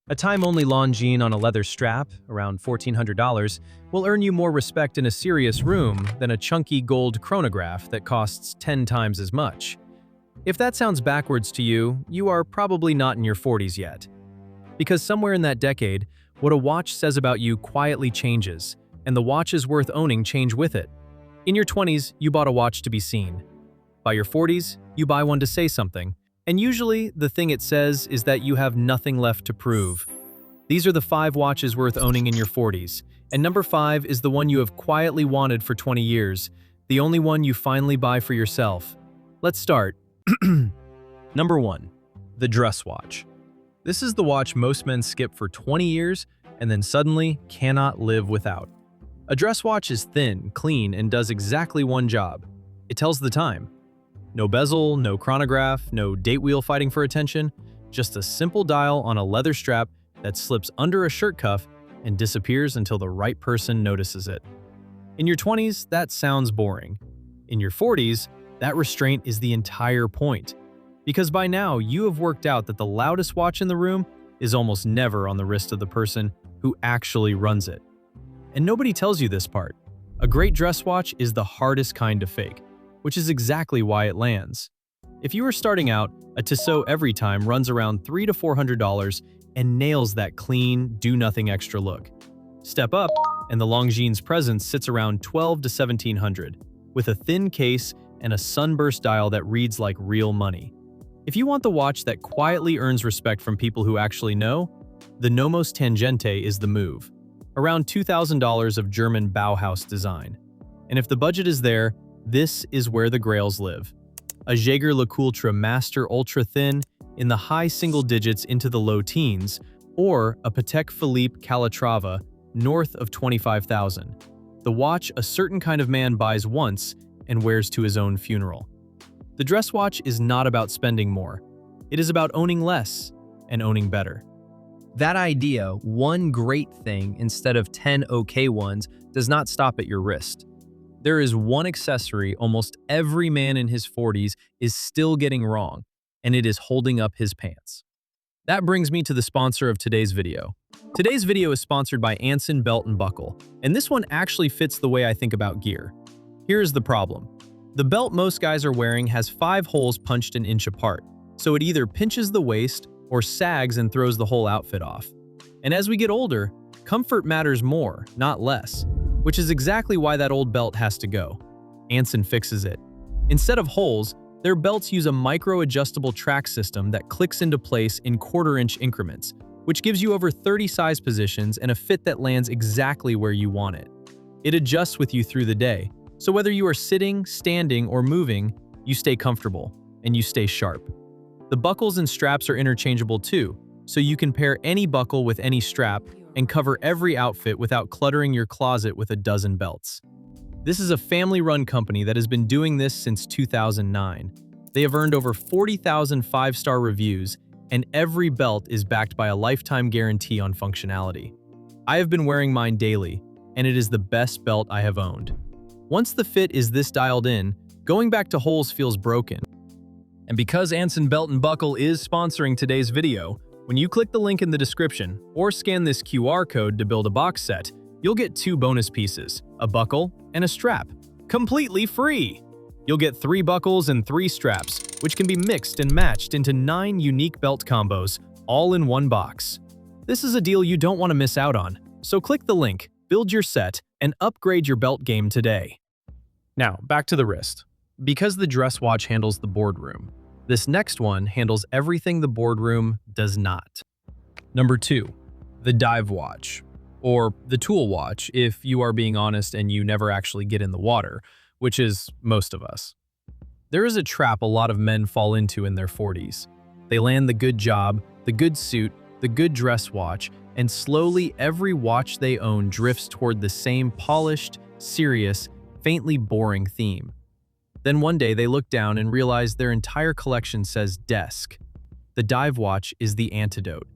A time-only Longine on a leather strap, around $1,400, will earn you more respect in a serious room than a chunky gold chronograph that costs 10 times as much. If that sounds backwards to you, you are probably not in your 40s yet. Because somewhere in that decade, what a watch says about you quietly changes, and the watches worth owning change with it. In your 20s, you bought a watch to be seen. By your 40s, you buy one to say something, and usually the thing it says is that you have nothing left to prove. These are the 5 watches worth owning in your 40s, and number 5 is the one you have quietly wanted for 20 years, the only one you finally buy for yourself. Let's start. Number 1. The dress watch. This is the watch most men skip for 20 years and then suddenly cannot live without. A dress watch is thin, clean, and does exactly one job. It tells the time. No bezel, no chronograph, no date wheel fighting for attention, just a simple dial on a leather strap that slips under a shirt cuff and disappears until the right person notices it. In your 20s, that sounds boring. In your 40s, that restraint is the entire point. Because by now, you have worked out that the loudest watch in the room is almost never on the wrist of the person who actually runs it. And nobody tells you this part. A great dress watch is the hardest kind to fake, which is exactly why it lands. If you are starting out, a Tissot Everytime runs around $300 to $400 and nails that clean, do-nothing extra look. Step up, and the Longines Présence sits around $1,200 to $1,700, with a thin case and a sunburst dial that reads like real money. If you want the watch that quietly earns respect from people who actually know, the Nomos Tangente is the move. Around $2,000 of German Bauhaus design. And if the budget is there, this is where the grails live. A Jaeger-LeCoultre Master Ultra Thin in the high single digits into the low teens, or a Patek Philippe Calatrava north of $25,000. The watch a certain kind of man buys once and wears to his own funeral. The dress watch is not about spending more. It is about owning less and owning better. That idea, one great thing instead of 10 okay ones, does not stop at your wrist. There is one accessory almost every man in his 40s is still getting wrong, and it is holding up his pants. That brings me to the sponsor of today's video. Today's video is sponsored by Anson Belt & Buckle, and this one actually fits the way I think about gear. Here's the problem. The belt most guys are wearing has 5 holes punched an inch apart, so it either pinches the waist or sags and throws the whole outfit off. And as we get older, comfort matters more, not less, which is exactly why that old belt has to go. Anson fixes it. Instead of holes, their belts use a micro-adjustable track system that clicks into place in quarter-inch increments, which gives you over 30 size positions and a fit that lands exactly where you want it. It adjusts with you through the day, so whether you are sitting, standing, or moving, you stay comfortable, and you stay sharp. The buckles and straps are interchangeable too, so you can pair any buckle with any strap and cover every outfit without cluttering your closet with a dozen belts. This is a family-run company that has been doing this since 2009. They have earned over 40,000 5-star reviews, and every belt is backed by a lifetime guarantee on functionality. I have been wearing mine daily, and it is the best belt I have owned. Once the fit is this dialed in, going back to holes feels broken. And because Anson Belt & Buckle is sponsoring today's video, when you click the link in the description or scan this QR code to build a box set, you'll get 2 bonus pieces, a buckle and a strap, completely free. You'll get 3 buckles and 3 straps, which can be mixed and matched into 9 unique belt combos, all in one box. This is a deal you don't want to miss out on, so click the link, build your set, and upgrade your belt game today. Now, back to the wrist. Because the dress watch handles the boardroom, this next one handles everything the boardroom does not. Number 2, the dive watch, or the tool watch if you are being honest and you never actually get in the water, which is most of us. There is a trap a lot of men fall into in their 40s. They land the good job, the good suit, the good dress watch, and slowly every watch they own drifts toward the same polished, serious, faintly boring theme. Then one day they look down and realize their entire collection says desk. The dive watch is the antidote.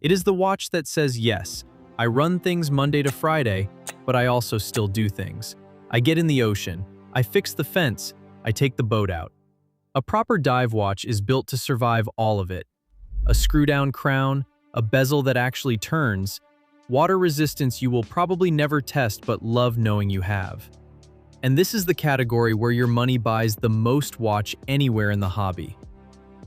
It is the watch that says, yes, I run things Monday to Friday, but I also still do things. I get in the ocean, I fix the fence, I take the boat out. A proper dive watch is built to survive all of it. A screw-down crown, a bezel that actually turns, water resistance you will probably never test but love knowing you have. And this is the category where your money buys the most watch anywhere in the hobby.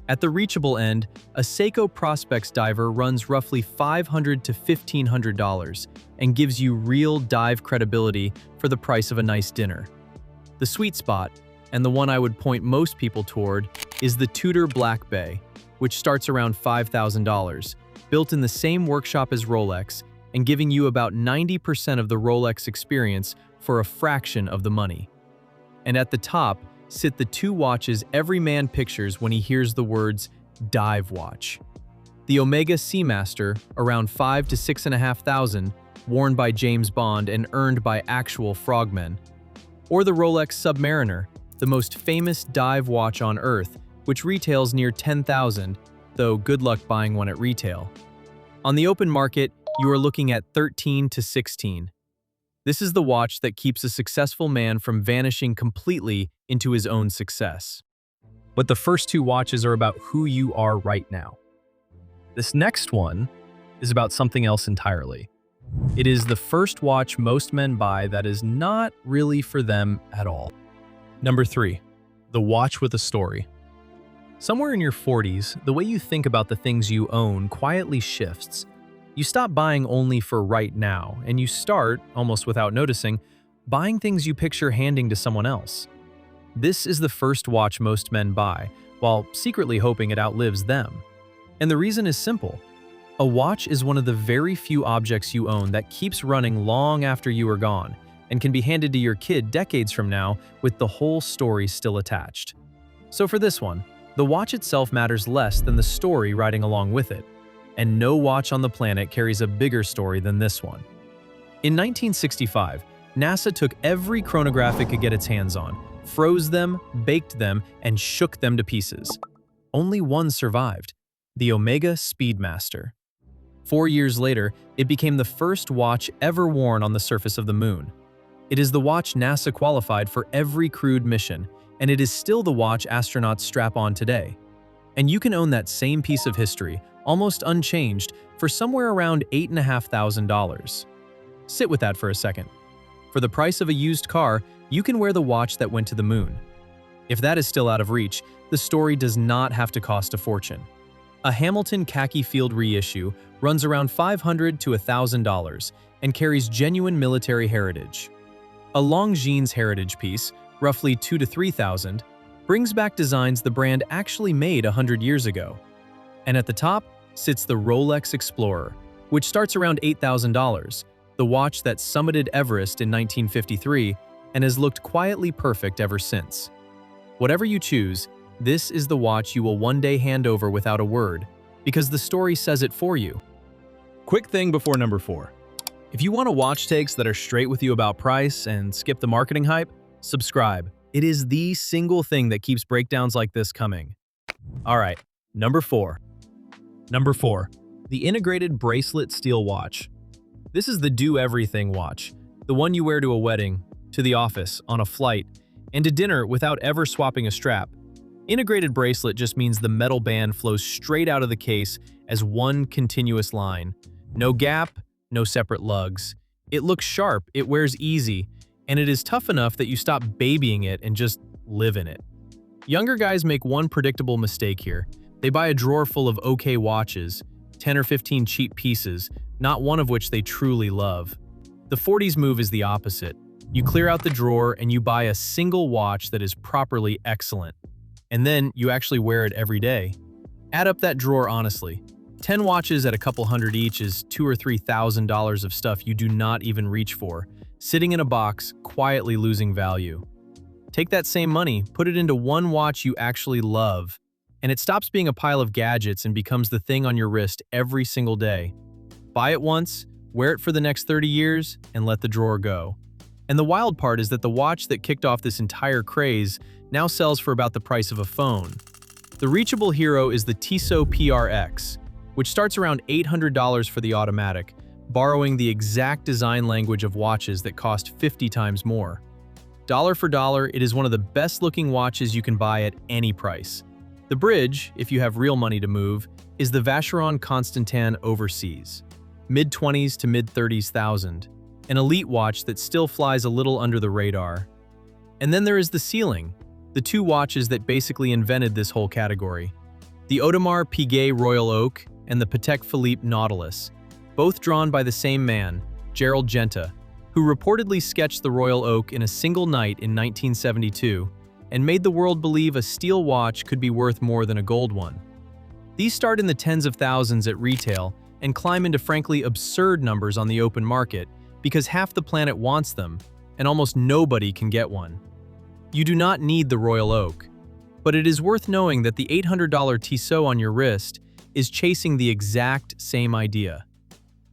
At the reachable end, a Seiko Prospex diver runs roughly $500 to $1,500 and gives you real dive credibility for the price of a nice dinner. The sweet spot, and the one I would point most people toward, is the Tudor Black Bay, which starts around $5,000, built in the same workshop as Rolex and giving you about 90% of the Rolex experience for a fraction of the money. And at the top sit the two watches every man pictures when he hears the words dive watch. The Omega Seamaster, around $5,000 to $6,500, worn by James Bond and earned by actual frogmen. Or the Rolex Submariner, the most famous dive watch on Earth, which retails near $10,000, though good luck buying one at retail. On the open market, you are looking at $13,000 to $16,000. This is the watch that keeps a successful man from vanishing completely into his own success. But the first two watches are about who you are right now. This next one is about something else entirely. It is the first watch most men buy that is not really for them at all. Number 3, the watch with a story. Somewhere in your 40s, the way you think about the things you own quietly shifts. You stop buying only for right now, and you start, almost without noticing, buying things you picture handing to someone else. This is the first watch most men buy, while secretly hoping it outlives them. And the reason is simple. A watch is one of the very few objects you own that keeps running long after you are gone, and can be handed to your kid decades from now with the whole story still attached. So for this one, the watch itself matters less than the story riding along with it. And no watch on the planet carries a bigger story than this one. In 1965, NASA took every chronograph it could get its hands on, froze them, baked them, and shook them to pieces. Only one survived, the Omega Speedmaster. 4 years later, it became the first watch ever worn on the surface of the moon. It is the watch NASA qualified for every crewed mission, and it is still the watch astronauts strap on today. And you can own that same piece of history, almost unchanged, for somewhere around $8,500. Sit with that for a second. For the price of a used car, you can wear the watch that went to the moon. If that is still out of reach, the story does not have to cost a fortune. A Hamilton Khaki Field reissue runs around $500 to $1,000 and carries genuine military heritage. A Longines heritage piece, roughly $2,000 to $3,000, brings back designs the brand actually made 100 years ago. And at the top sits the Rolex Explorer, which starts around $8,000, the watch that summited Everest in 1953 and has looked quietly perfect ever since. Whatever you choose, this is the watch you will one day hand over without a word, because the story says it for you. Quick thing before number 4. If you want to watch takes that are straight with you about price and skip the marketing hype, subscribe. It is the single thing that keeps breakdowns like this coming. Alright, number 4. Number 4. The Integrated-Bracelet steel watch. This is the do-everything watch, the one you wear to a wedding, to the office, on a flight, and to dinner without ever swapping a strap. Integrated bracelet just means the metal band flows straight out of the case as one continuous line. No gap, no separate lugs. It looks sharp, it wears easy, and it is tough enough that you stop babying it and just live in it. Younger guys make one predictable mistake here. They buy a drawer full of okay watches, 10 or 15 cheap pieces, not one of which they truly love. The 40s move is the opposite. You clear out the drawer and you buy a single watch that is properly excellent. And then you actually wear it every day. Add up that drawer honestly. 10 watches at a couple hundred each is $2,000 or $3,000 of stuff you do not even reach for, sitting in a box, quietly losing value. Take that same money, put it into one watch you actually love, and it stops being a pile of gadgets and becomes the thing on your wrist every single day. Buy it once, wear it for the next 30 years, and let the drawer go. And the wild part is that the watch that kicked off this entire craze now sells for about the price of a phone. The reachable hero is the Tissot PRX, which starts around $800 for the automatic, borrowing the exact design language of watches that cost 50 times more. Dollar for dollar, it is one of the best looking watches you can buy at any price. The bridge, if you have real money to move, is the Vacheron Constantin Overseas, mid-20s to mid-30s thousand, an elite watch that still flies a little under the radar. And then there is the ceiling, the two watches that basically invented this whole category. The Audemars Piguet Royal Oak and the Patek Philippe Nautilus, both drawn by the same man, Gerald Genta, who reportedly sketched the Royal Oak in a single night in 1972 and made the world believe a steel watch could be worth more than a gold one. These start in the tens of thousands at retail and climb into frankly absurd numbers on the open market because half the planet wants them and almost nobody can get one. You do not need the Royal Oak, but it is worth knowing that the $800 Tissot on your wrist is chasing the exact same idea.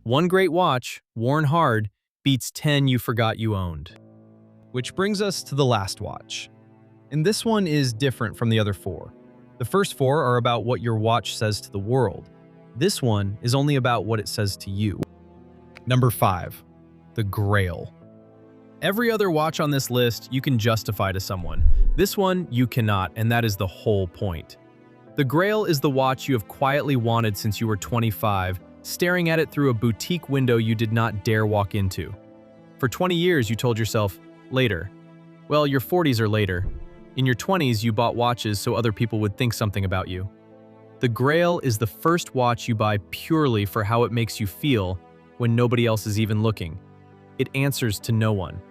One great watch, worn hard, beats 10 you forgot you owned. Which brings us to the last watch. And this one is different from the other four. The first four are about what your watch says to the world. This one is only about what it says to you. Number 5. The Grail. Every other watch on this list you can justify to someone. This one you cannot, and that is the whole point. The Grail is the watch you have quietly wanted since you were 25, staring at it through a boutique window you did not dare walk into. For 20 years you told yourself, later. Well, your 40s are later. In your 20s you bought watches so other people would think something about you. The Grail is the first watch you buy purely for how it makes you feel when nobody else is even looking. It answers to no one.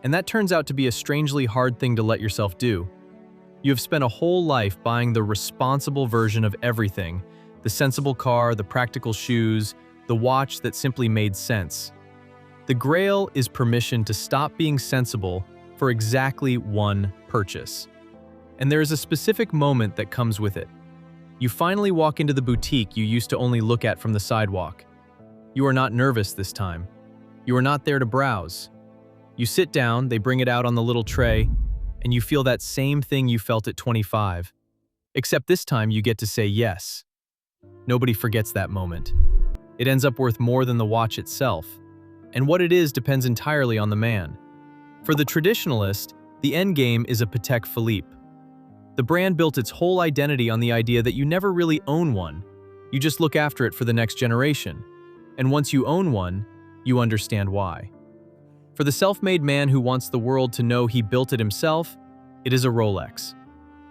And that turns out to be a strangely hard thing to let yourself do. You have spent a whole life buying the responsible version of everything, the sensible car, the practical shoes, the watch that simply made sense. The Grail is permission to stop being sensible for exactly one purchase. And there is a specific moment that comes with it. You finally walk into the boutique you used to only look at from the sidewalk. You are not nervous this time. You are not there to browse. You sit down, they bring it out on the little tray, and you feel that same thing you felt at 25. Except this time you get to say yes. Nobody forgets that moment. It ends up worth more than the watch itself. And what it is depends entirely on the man. For the traditionalist, the end game is a Patek Philippe. The brand built its whole identity on the idea that you never really own one. You just look after it for the next generation. And once you own one, you understand why. For the self-made man who wants the world to know he built it himself, it is a Rolex.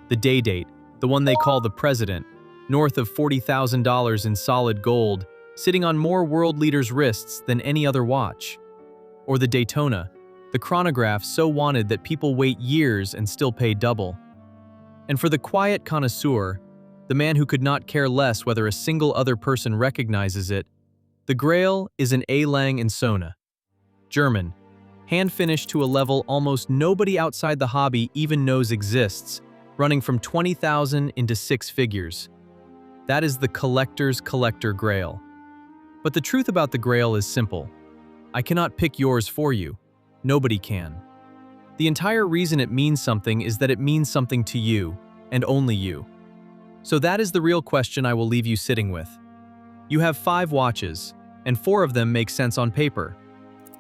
The day date, the one they call the president, north of $40,000 in solid gold, sitting on more world leaders' wrists than any other watch. Or the Daytona, the chronograph so wanted that people wait years and still pay double. And for the quiet connoisseur, the man who could not care less whether a single other person recognizes it, the Grail is an A. Lange and Söhne. German, hand-finished to a level almost nobody outside the hobby even knows exists, running from 20,000 into six figures. That is the collector's collector Grail. But the truth about the Grail is simple. I cannot pick yours for you. Nobody can. The entire reason it means something is that it means something to you, and only you. So that is the real question I will leave you sitting with. You have 5 watches, and 4 of them make sense on paper.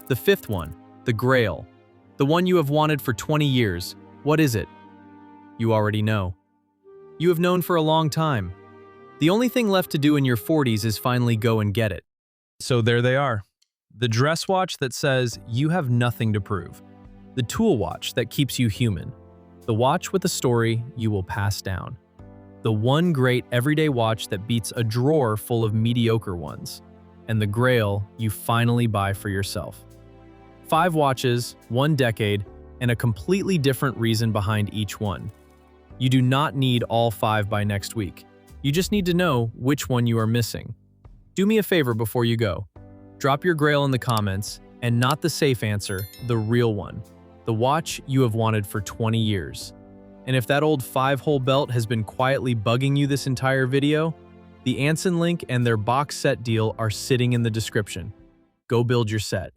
The 5th one, the Grail, the one you have wanted for 20 years, what is it? You already know. You have known for a long time. The only thing left to do in your 40s is finally go and get it. So there they are. The dress watch that says you have nothing to prove. The tool watch that keeps you human. The watch with a story you will pass down. The one great everyday watch that beats a drawer full of mediocre ones. And the Grail you finally buy for yourself. 5 watches, 1 decade, and a completely different reason behind each one. You do not need all 5 by next week. You just need to know which one you are missing. Do me a favor before you go. Drop your Grail in the comments, and not the safe answer, the real one. The watch you have wanted for 20 years. And if that old 5-hole belt has been quietly bugging you this entire video, the Anson link and their box set deal are sitting in the description. Go build your set.